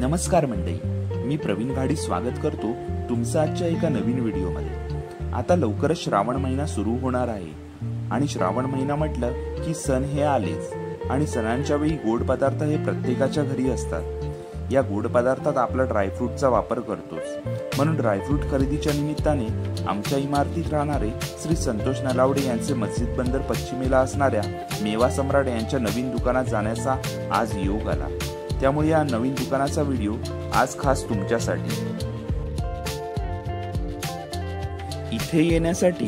नमस्कार मंडळी, मी प्रवीण घाडी स्वागत करतो तुमचं आजच्या एका नवीन व्हिडिओमध्ये। आता लवकरच श्रावण महिना सुरू होणार आहे आणि श्रावण महिना म्हटलं की सण हे आलेच आणि सणांच्या वेळी गोड पदार्थ हे प्रत्येकाच्या घरी असतात। या गोड पदार्थात आपला ड्रायफ्रूटचा वापर करतोच, म्हणून ड्रायफ्रूट खरेदीच्या निमित्ताने आमच्या इमारतीत राहणारे श्री संतोष नलावडे यांचे मस्जिद बंदर पश्चिमेला असणाऱ्या मेवा सम्राट यांच्या नवीन दुकानात जाण्याचा आज योग आला। त्यामुळे या नवीन दुकानाचा व्हिडिओ आज खास तुमच्यासाठी। इथे येण्यासाठी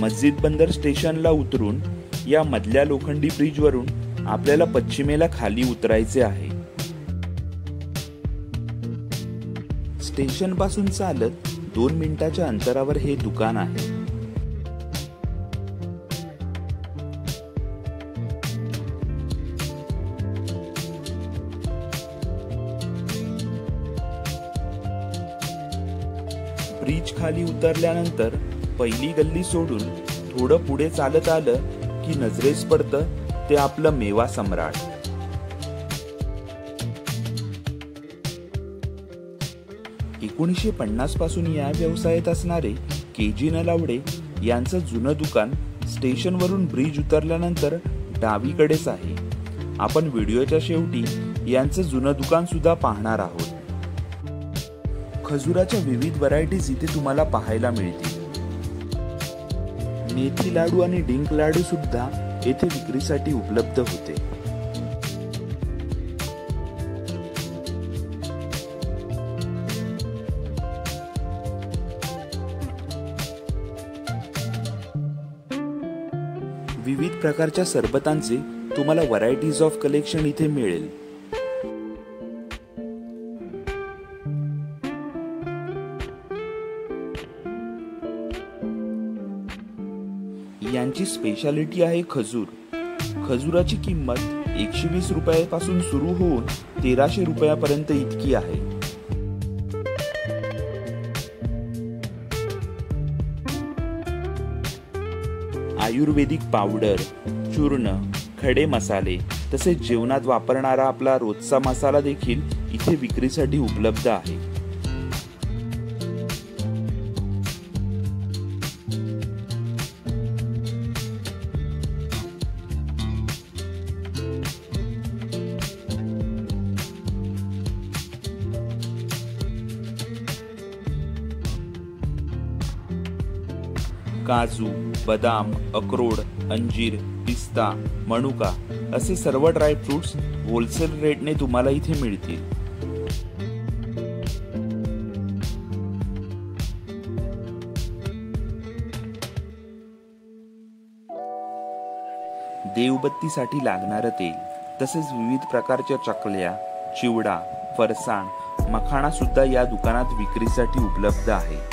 मस्जिद बंदर स्टेशनला उतरून या मधल्या लोखंडी ब्रिज वरून आपल्याला पश्चिमेला खाली उतरायचे आहे। स्टेशन पासून चालत 2 मिनिटाच्या अंतरावर हे दुकान आहे। ब्रिज खाली उतरल्यानंतर पहिली गल्ली सोडून थोडं पुढे चालत आलं की नजरेस पडतं ते आपलं मेवा सम्राट। एकोणीसशे 1950 पासून या व्यवसायात असणारे के.जी. नलावडे यांचं जुनं दुकान स्टेशन वरून ब्रिज उतरल्यानंतर डावीकडेच आहे। आपण व्हिडिओच्या शेवटी यांचं जुनं दुकान सुद्धा पाहणार आहोत। खजुराच्या विविध व्हरायटीज इथे तुम्हाला पाहायला मिळतील। मेथी लाडू आणि डिंक लाडू सुद्धा येथे विक्रीसाठी उपलब्ध होते। विविध प्रकारच्या सरबतांचे तुम्हाला व्हरायटीज ऑफ कलेक्शन इथे मिळेल। यांची स्पेशालिटी आहे खजूर। खजुराची किंमत 120 रुपयापासून सुरू होऊन 1300 रुपयापर्यंत इतकी आहे। आयुर्वेदिक पावडर, चूर्ण, खडे मसाले तसेच जेवणात वापरणारा आपला रोजचा मसाला देखील इथे विक्रीसाठी उपलब्ध आहे। काजू, बदाम, अक्रोड, अंजीर, पिस्ता, मनुका असे सर्व ड्रायफ्रुट्स होलसेल रेटने तुम्हाला इथे मिळतील। देवबत्तीसाठी लागणारं तेल तसेच विविध प्रकारच्या चकल्या, चिवडा, फरसाण, मखाणा सुद्धा या दुकानात विक्रीसाठी उपलब्ध आहे।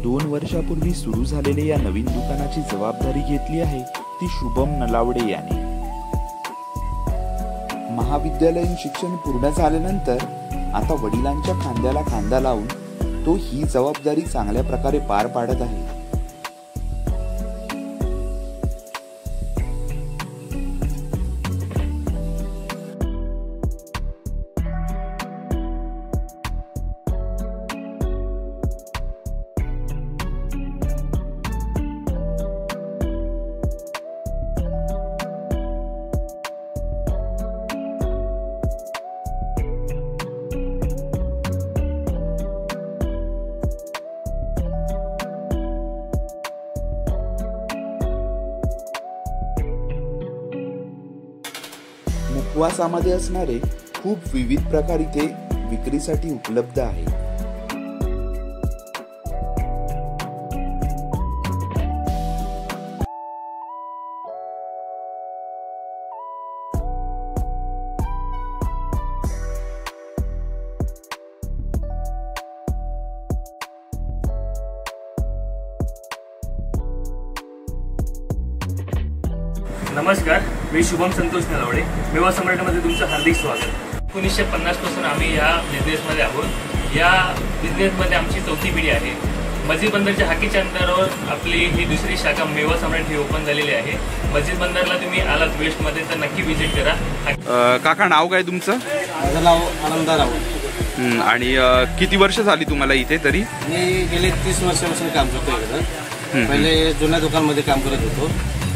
दोन वर्षापूर्वी सुरू झालेल्या या नवीन दुकानाची जबाबदारी घेतली आहे ती शुभम नलावडे याने। महाविद्यालयीन शिक्षण पूर्ण झाल्यानंतर आता वडिलांच्या खांद्याला खांदा लावून तो ही जबाबदारी चांगल्या प्रकारे पार पाडत आहे। मुखवासामध्ये असणारे खूप विविध प्रकार इथे विक्रीसाठी उपलब्ध आहे। नमस्कार, मी शुभम संतोष नलावडे. मेवा सम्राटमध्ये तुमचं हार्दिक स्वागत. 1950 पासून आम्ही या बिझनेसमध्ये आहोत. या बिझनेसमध्ये आमची चौथी पिढी आहे. मस्जिद बंदरच्या हाकीच्या अंतरावर आपली ही दुसरी शाखा मेवा सम्राट ही ओपन झालेली आहे. मस्जिद बंदरला तुम्ही आलात वेस्टमध्ये तर नक्की व्हिजिट करा. काका, नाव काय तुमचं? माझं नाव आनंदा राऊत. आणि किती वर्ष झाली तुम्हाला इथे? तरी मी गेले 30 वर्षापासून काम करतो इकडं. पहिले जुन्या दुकानमध्ये काम करत होतो.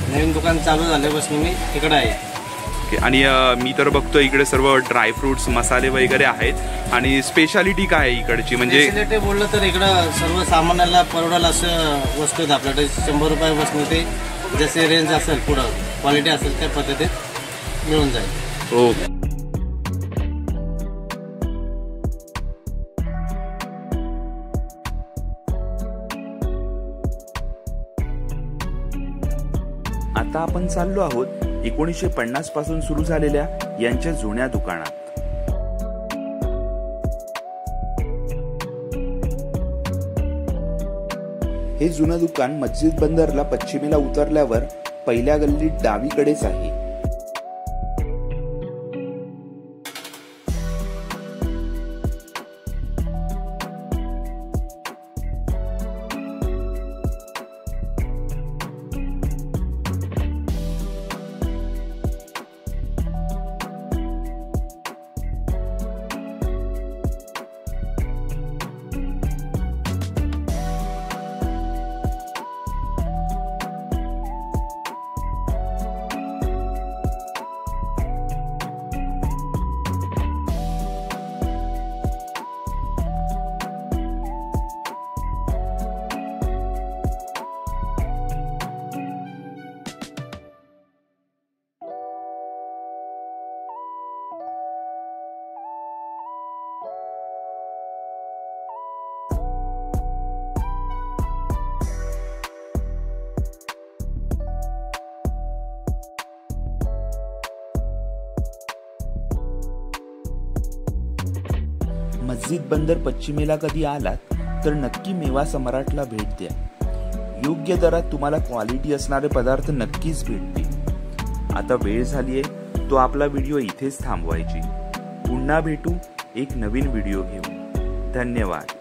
नवीन दुकान चालू झाल्यापासून मी इकडे आहे. आणि मी तर बघतो इकडे सर्व ड्रायफ्रुट्स, मसाले वगैरे आहेत. आणि स्पेशालिटी काय आहे इकडची? म्हणजे स्पेशालिटी बोललं तर इकडं सर्व सामान्याला परवडेल असं वस्तू आहेत आपल्याकडे. 100 रुपयापासून ते जसे रेंज असेल, पुढं क्वालिटी असेल त्या पद्धतीत मिळून जाईल. हो. आता आपण चाललो आहोत 1950 पासून सुरू झालेल्या यांच्या जुन्या दुकानात. हे जुनं दुकान मस्जिद बंदरला पश्चिमेला उतरल्यावर पहिल्या गल्लीत डावीकडेच आहे. मस्जिद बंदर पश्चिमेला कधी आलात तर नक्की मेवा सम्राटला भेट द्या. योग्य दरात तुम्हाला क्वालिटी असणारे पदार्थ नक्कीच भेटतील. आता वेळ झालीये तो आपला व्हिडिओ इथेच थांबवायची. पुन्हा भेटू एक नवीन व्हिडिओ घेऊन. धन्यवाद.